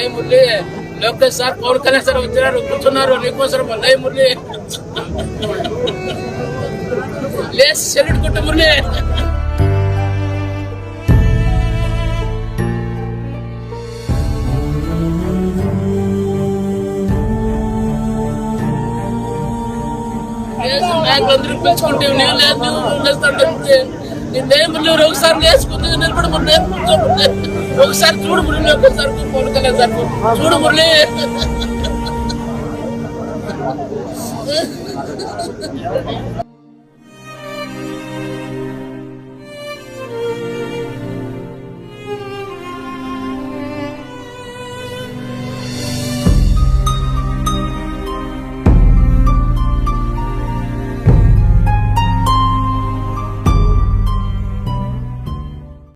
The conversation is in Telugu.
లై మురళి లోకేష్ సార్ పవన్ కళ్యాణ్ సార్ వచ్చినారు కూర్చున్నారు నీకోసం లై మురళి లేచి సెల్యూట్ కొట్టు మురళి. నాయకులందరూ పెంచుకుంటే నేను లేదు లేస్తాంటే నేను ఒకసారి లేచుకుంటే నిలబడి మురళి ఒకసారి చూడు మురళి ఒకసారి పవన్ కళ్యాణ్ సార్ చూడు మురళి.